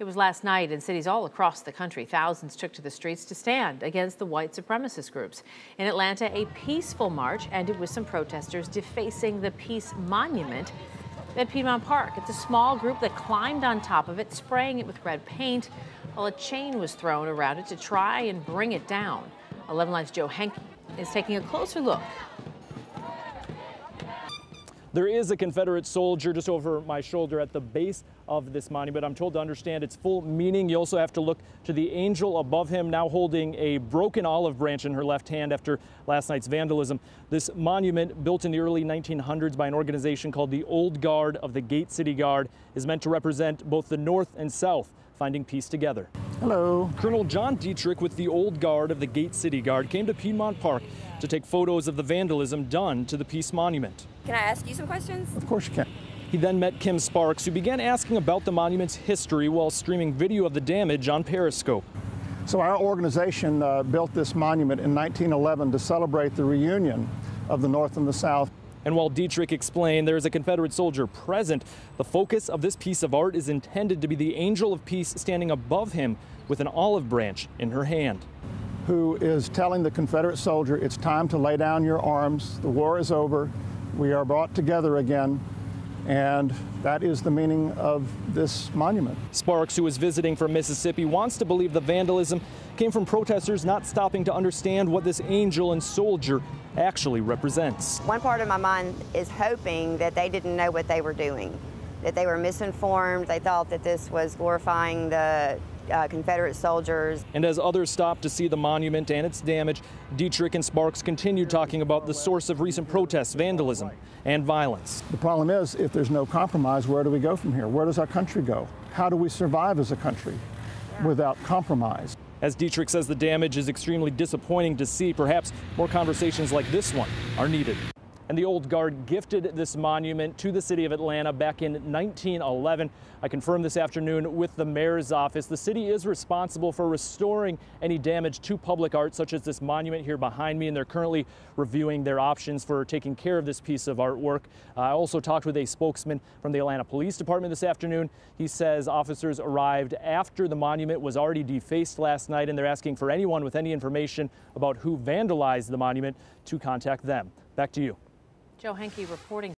It was last night in cities all across the country. Thousands took to the streets to stand against the white supremacist groups. In Atlanta, a peaceful march ended with some protesters defacing the Peace Monument at Piedmont Park. It's a small group that climbed on top of it, spraying it with red paint, while a chain was thrown around it to try and bring it down. 11 Live's Joe Henke is taking a closer look. There is a Confederate soldier just over my shoulder at the base of this monument. I'm told to understand its full meaning. You also have to look to the angel above him, now holding a broken olive branch in her left hand after last night's vandalism. This monument, built in the early 1900s by an organization called the Old Guard of the Gate City Guard, is meant to represent both the North and South finding peace together. Hello. Colonel John Dietrich with the Old Guard of the Gate City Guard came to Piedmont Park to take photos of the vandalism done to the Peace Monument. Can I ask you some questions? Of course you can. He then met Kim Sparks, who began asking about the monument's history while streaming video of the damage on Periscope. So our organization built this monument in 1911 to celebrate the reunion of the North and the South. And while Dietrich explained there is a Confederate soldier present, the focus of this piece of art is intended to be the angel of peace standing above him with an olive branch in her hand. Who is telling the Confederate soldier, it's time to lay down your arms, the war is over, we are brought together again, and that is the meaning of this monument. Sparks, who is visiting from Mississippi, wants to believe the vandalism came from protesters not stopping to understand what this angel and soldier actually represents. One part of my mind is hoping that they didn't know what they were doing, that they were misinformed. They thought that this was glorifying the Confederate soldiers. And as others stopped to see the monument and its damage, Dietrich and Sparks continued talking about the source of recent protests, vandalism, and violence. The problem is, if there's no compromise, where do we go from here? Where does our country go? How do we survive as a country without compromise? As Dietrich says, the damage is extremely disappointing to see. Perhaps more conversations like this one are needed. And the Old Guard gifted this monument to the city of Atlanta back in 1911. I confirmed this afternoon with the mayor's office. The city is responsible for restoring any damage to public art, such as this monument here behind me, and they're currently reviewing their options for taking care of this piece of artwork. I also talked with a spokesman from the Atlanta Police Department this afternoon. He says officers arrived after the monument was already defaced last night, and they're asking for anyone with any information about who vandalized the monument to contact them. Back to you. Joe Henke reporting.